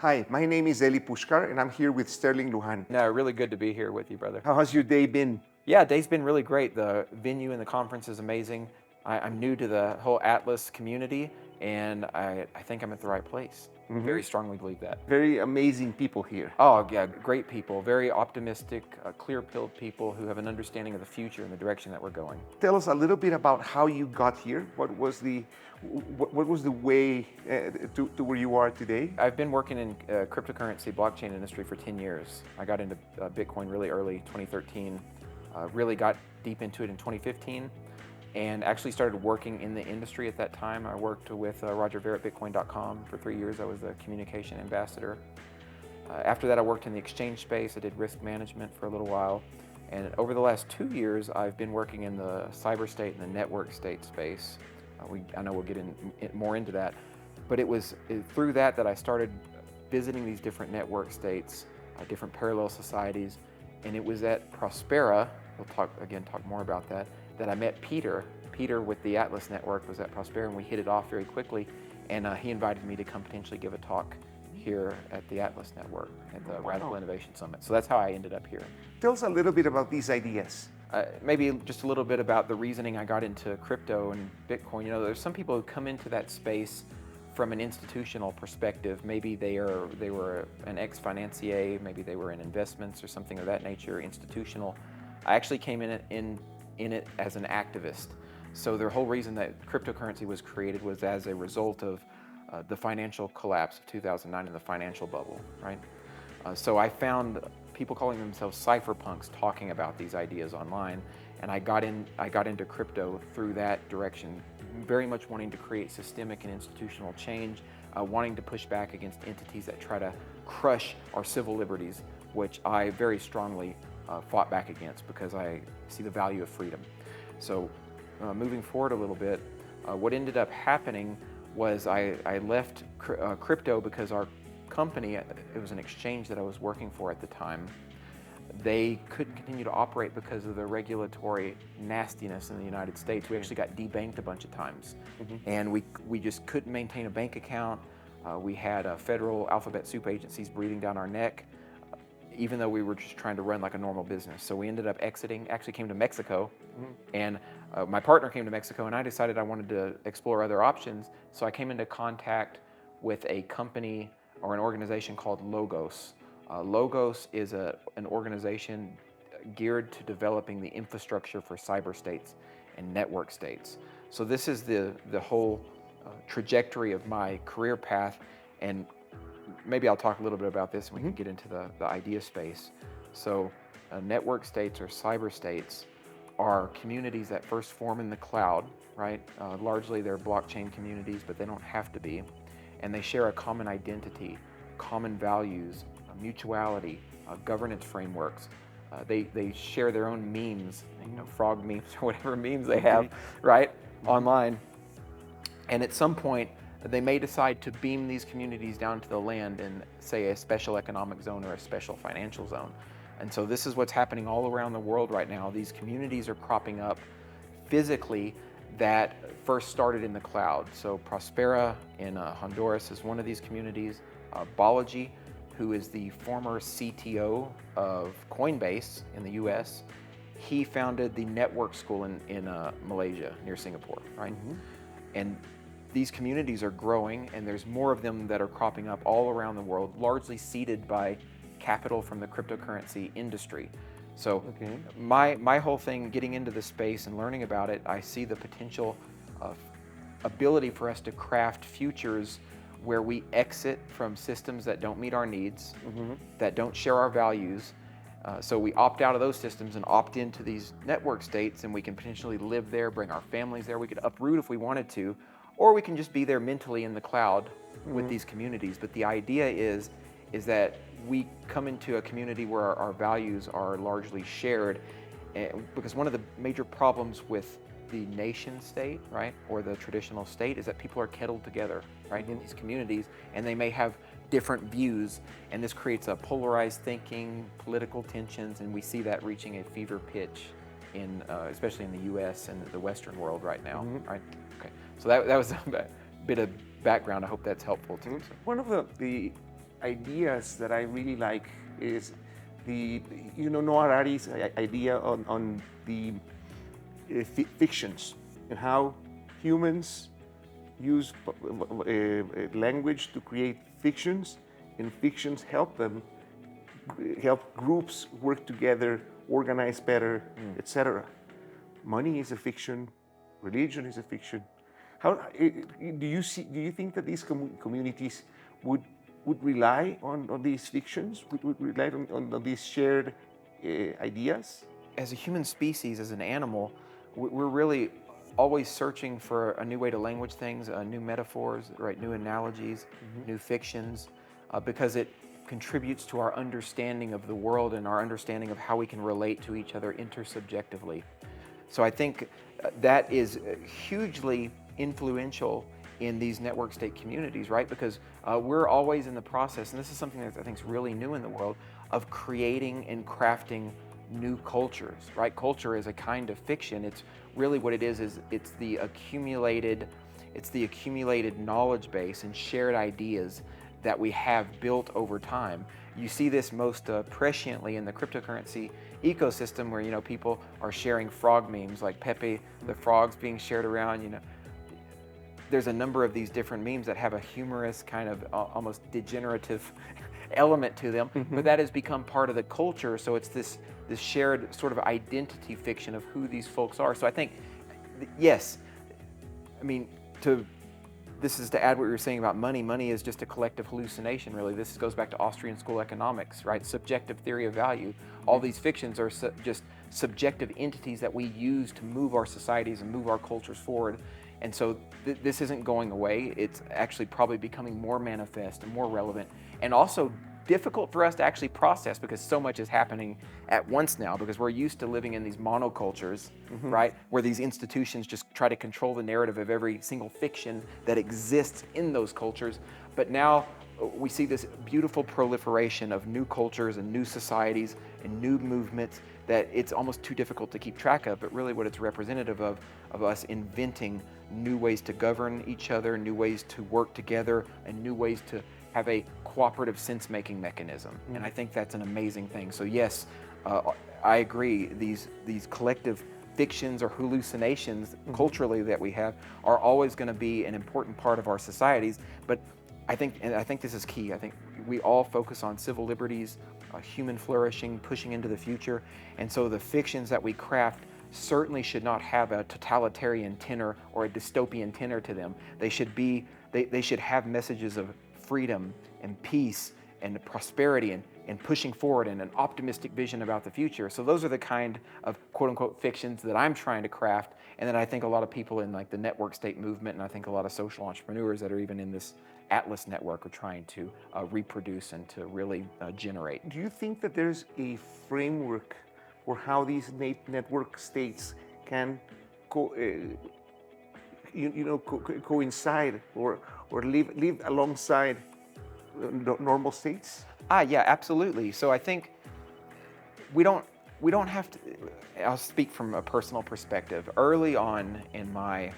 Hi, my name is Eli Pushkar, and I'm here with Sterling Lujan. No, really good to be here with you, brother. How has your day been? Yeah, day's been really great. The venue and the conference is amazing. I'm new to the whole Atlas community, and I think I'm at the right place. Very strongly believe that. Very amazing people here. Oh, yeah, great people, very optimistic, clear-pilled people who have an understanding of the future and the direction that we're going. Tell us a little bit about how you got here. What was the way to where you are today? I've been working in cryptocurrency blockchain industry for 10 years. I got into Bitcoin really early, 2013, really got deep into it in 2015, and actually started working in the industry at that time. I worked with Roger Ver at Bitcoin.com for 3 years. I was the communication ambassador. After that, I worked in the exchange space. I did risk management for a little while. And over the last 2 years, I've been working in the cyber state and the network state space. I know we'll get more into that. But it was through that I started visiting these different network states, different parallel societies. And it was at Prospera, we'll talk more about that I met Peter. Peter with the Atlas Network was at Prospera, and we hit it off very quickly. And he invited me to come potentially give a talk here at the Atlas Network at the Radical Innovation Summit. So that's how I ended up here. Tell us a little bit about these ideas. Maybe just a little bit about the reasoning I got into crypto and Bitcoin. You know, there's some people who come into that space from an institutional perspective. Maybe they were an ex-financier, maybe they were in investments or something of that nature, institutional. I actually came in it as an activist. So the whole reason that cryptocurrency was created was as a result of the financial collapse of 2009 and the financial bubble, right? So I found people calling themselves cypherpunks talking about these ideas online, and I got into crypto through that direction, very much wanting to create systemic and institutional change, wanting to push back against entities that try to crush our civil liberties, which I very strongly fought back against because I see the value of freedom. So moving forward a little bit, what ended up happening was I left crypto because our company, it was an exchange that I was working for at the time, they couldn't continue to operate because of the regulatory nastiness in the United States. We actually got debanked a bunch of times, and we just couldn't maintain a bank account. We had federal alphabet soup agencies breathing down our neck, even though we were just trying to run like a normal business. So we ended up exiting, actually came to Mexico, and my partner came to Mexico, and I decided I wanted to explore other options. So I came into contact with a company or an organization called Logos. Logos is an organization geared to developing the infrastructure for cyber states and network states. So this is the whole trajectory of my career path, and maybe I'll talk a little bit about this and we can get into the idea space. So network states or cyber states are communities that first form in the cloud, right? Largely they're blockchain communities, but they don't have to be. And they share a common identity, common values, mutuality, governance frameworks. They share their own memes, frog memes or whatever memes they have, right, online. And at some point, they may decide to beam these communities down to the land in, say, a special economic zone or a special financial zone. And so this is what's happening all around the world right now. These communities are cropping up physically that first started in the cloud. So Prospera in Honduras is one of these communities. Balaji, who is the former CTO of Coinbase in the US, he founded the network school in Malaysia, near Singapore, right? And these communities are growing, and there's more of them that are cropping up all around the world, largely seeded by capital from the cryptocurrency industry. So my whole thing getting into the space and learning about it, I see the potential of ability for us to craft futures where we exit from systems that don't meet our needs, that don't share our values. So we opt out of those systems and opt into these network states, and we can potentially live there, bring our families there. We could uproot if we wanted to, or we can just be there mentally in the cloud with these communities. But the idea is that we come into a community where our values are largely shared, because one of the major problems with the nation state, right, or the traditional state is that people are kettled together, right, in these communities, and they may have different views, and this creates a polarized thinking, political tensions, and we see that reaching a fever pitch in, especially in the U.S. and the Western world right now, right? Okay, so that was a bit of background. I hope that's helpful too. One of the ideas that I really like is the, Noah Harari's idea on the fictions and how humans use language to create fictions, and fictions help them help groups work together, organize better, etc. Money is a fiction, religion is a fiction. How do you think that these communities would rely on these fictions, would rely on these shared ideas? As a human species, as an animal, we're really always searching for a new way to language things, new metaphors, right, new analogies, new fictions, because it contributes to our understanding of the world and our understanding of how we can relate to each other intersubjectively. So I think that is hugely influential in these network state communities, right? Because we're always in the process, and this is something that I think is really new in the world, of creating and crafting new cultures, right? Culture is a kind of fiction. It's really what it is it's the accumulated knowledge base and shared ideas that we have built over time. You see this most presciently in the cryptocurrency ecosystem, where people are sharing frog memes like Pepe the frogs being shared around. There's a number of these different memes that have a humorous kind of almost degenerative element to them, but that has become part of the culture. So it's this shared sort of identity fiction of who these folks are. So I think, yes, I mean, this is to add what you were saying about money. Money is just a collective hallucination, really. This goes back to Austrian school economics, right? Subjective theory of value. All these fictions are just subjective entities that we use to move our societies and move our cultures forward. And so this isn't going away. It's actually probably becoming more manifest and more relevant, and also difficult for us to actually process because so much is happening at once now, because we're used to living in these monocultures, right? Where these institutions just try to control the narrative of every single fiction that exists in those cultures. But now we see this beautiful proliferation of new cultures and new societies and new movements that it's almost too difficult to keep track of, but really what it's representative of us inventing new ways to govern each other, new ways to work together, and new ways to have a cooperative sense-making mechanism. And I think that's an amazing thing. So yes, I agree, these collective fictions or hallucinations culturally that we have are always going to be an important part of our societies. But I think this is key. I think we all focus on civil liberties, human flourishing, pushing into the future. And so the fictions that we craft certainly should not have a totalitarian tenor or a dystopian tenor to them. They should have messages of freedom and peace and prosperity and pushing forward and an optimistic vision about the future. So those are the kind of quote unquote fictions that I'm trying to craft, and that I think a lot of people in like the network state movement, and I think a lot of social entrepreneurs that are even in this Atlas network are trying to reproduce and to really generate. Do you think that there's a framework for how these network states can coincide or live alongside normal states? Yeah, absolutely. So I think we don't have to. I'll speak from a personal perspective. Early on in my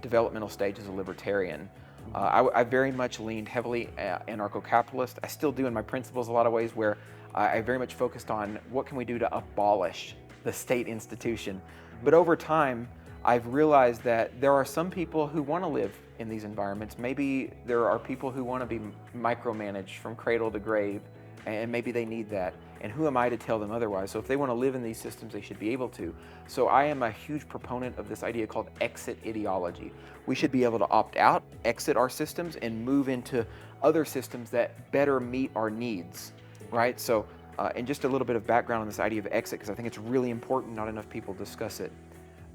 developmental stage as a libertarian, I very much leaned heavily anarcho-capitalist. I still do in my principles a lot of ways, where I very much focused on what can we do to abolish the state institution. But over time, I've realized that there are some people who want to live in these environments. Maybe there are people who want to be micromanaged from cradle to grave, and maybe they need that. And who am I to tell them otherwise? So if they want to live in these systems, they should be able to. So I am a huge proponent of this idea called exit ideology. We should be able to opt out, exit our systems, and move into other systems that better meet our needs, right? So, and just a little bit of background on this idea of exit, because I think it's really important, not enough people discuss it.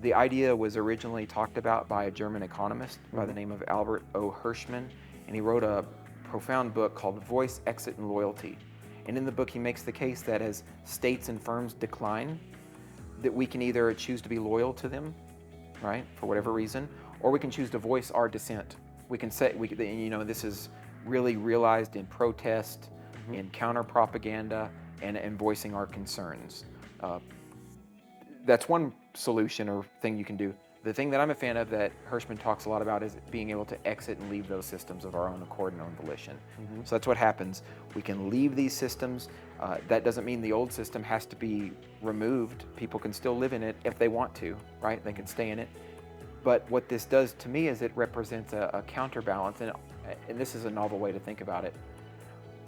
The idea was originally talked about by a German economist by the name of Albert O. Hirschman, and he wrote a profound book called Voice, Exit, and Loyalty. And in the book, he makes the case that as states and firms decline, that we can either choose to be loyal to them, right, for whatever reason, or we can choose to voice our dissent. We can say, this is really realized in protest, in counter-propaganda, and voicing our concerns. That's one solution or thing you can do. The thing that I'm a fan of that Hirschman talks a lot about is being able to exit and leave those systems of our own accord and own volition. So that's what happens. We can leave these systems. That doesn't mean the old system has to be removed. People can still live in it if they want to, right? They can stay in it. But what this does to me is it represents a counterbalance, and this is a novel way to think about it.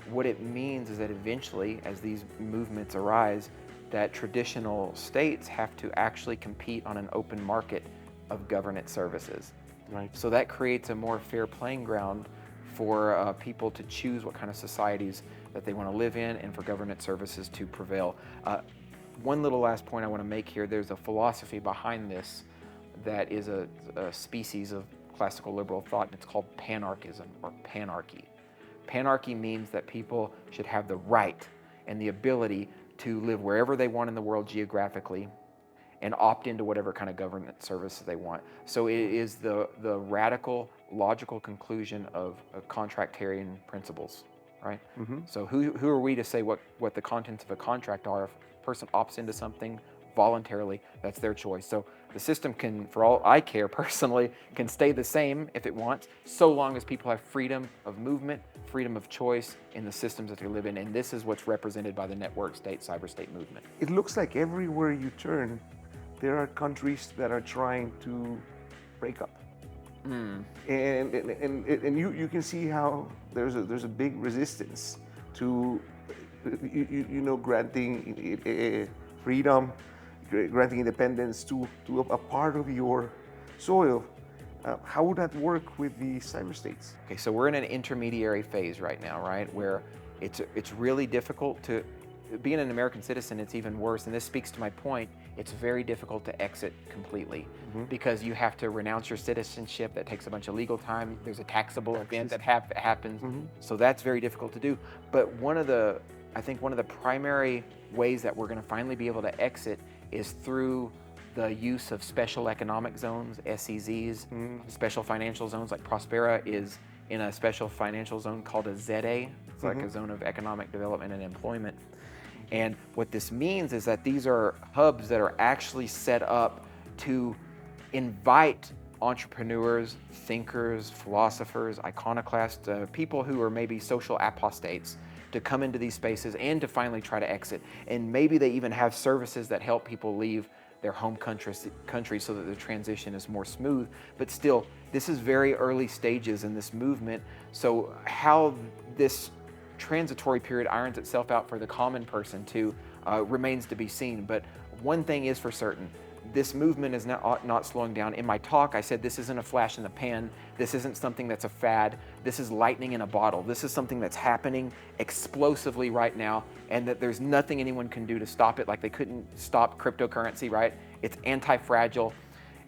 What it means is that eventually, as these movements arise, that traditional states have to actually compete on an open market of governance services. Right. So that creates a more fair playing ground for people to choose what kind of societies that they want to live in and for governance services to prevail. One little last point I want to make here, there's a philosophy behind this that is a species of classical liberal thought, and it's called panarchism or panarchy. Panarchy means that people should have the right and the ability to live wherever they want in the world geographically and opt into whatever kind of government services they want. So it is the radical, logical conclusion of contractarian principles, right? So who are we to say what the contents of a contract are? If a person opts into something voluntarily, that's their choice. So the system can, for all I care personally, can stay the same if it wants, so long as people have freedom of movement, freedom of choice in the systems that they live in. And this is what's represented by the network state, cyber state movement. It looks like everywhere you turn, there are countries that are trying to break up. And you can see how there's a big resistance to granting freedom, granting independence to a part of your soil. How would that work with the cyber states? Okay, so we're in an intermediary phase right now, right, where it's really difficult to, being an American citizen, it's even worse, and this speaks to my point, it's very difficult to exit completely because you have to renounce your citizenship. That takes a bunch of legal time. There's a taxable event that happens, so that's very difficult to do. But I think one of the primary ways that we're going to finally be able to exit is through the use of special economic zones, SEZs, special financial zones. Like Prospera is in a special financial zone called a ZA. It's like a zone of economic development and employment. And what this means is that these are hubs that are actually set up to invite entrepreneurs, thinkers, philosophers, iconoclasts, people who are maybe social apostates to come into these spaces and to finally try to exit. And maybe they even have services that help people leave their home country so that the transition is more smooth. But still, this is very early stages in this movement. So how this transitory period irons itself out for the common person too remains to be seen. But one thing is for certain, this movement is not slowing down. In my talk, I said this isn't a flash in the pan. This isn't something that's a fad. This is lightning in a bottle. This is something that's happening explosively right now, and that there's nothing anyone can do to stop it, like they couldn't stop cryptocurrency, right? It's anti-fragile,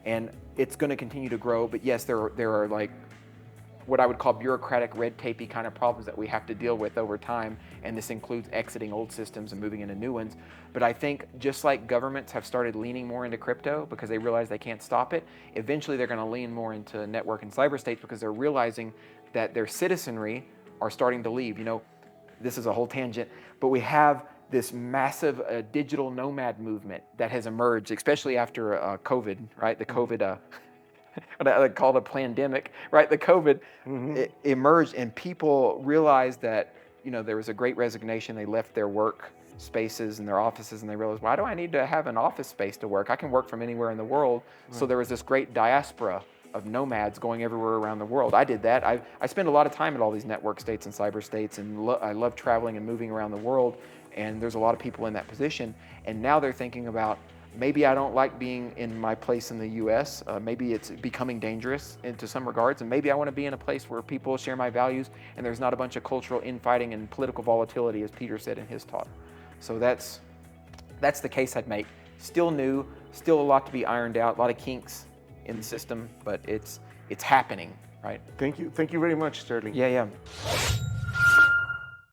and it's going to continue to grow. But yes, there are like what I would call bureaucratic, red tapey kind of problems that we have to deal with over time, and this includes exiting old systems and moving into new ones. But I think just like governments have started leaning more into crypto because they realize they can't stop it, eventually they're going to lean more into network and cyber states because they're realizing that their citizenry are starting to leave. You know, this is a whole tangent, but we have this massive digital nomad movement that has emerged, especially after COVID, right? The COVID what I call it a pandemic, right? The COVID it emerged, and people realized that, you know, there was a great resignation. They left their work spaces and their offices, and they realized, why do I need to have an office space to work? I can work from anywhere in the world. So there was this great diaspora of nomads going everywhere around the world. I did that. I spend a lot of time at all these network states and cyber states, and I love traveling and moving around the world, and there's a lot of people in that position. And now they're thinking about, maybe I don't like being in my place in the US, maybe it's becoming dangerous to some regards, and maybe I want to be in a place where people share my values and there's not a bunch of cultural infighting and political volatility, as Peter said in his talk. So that's the case I'd make. Still new, still a lot to be ironed out, a lot of kinks in the system, but it's happening, right? Thank you very much, Sterling. Yeah.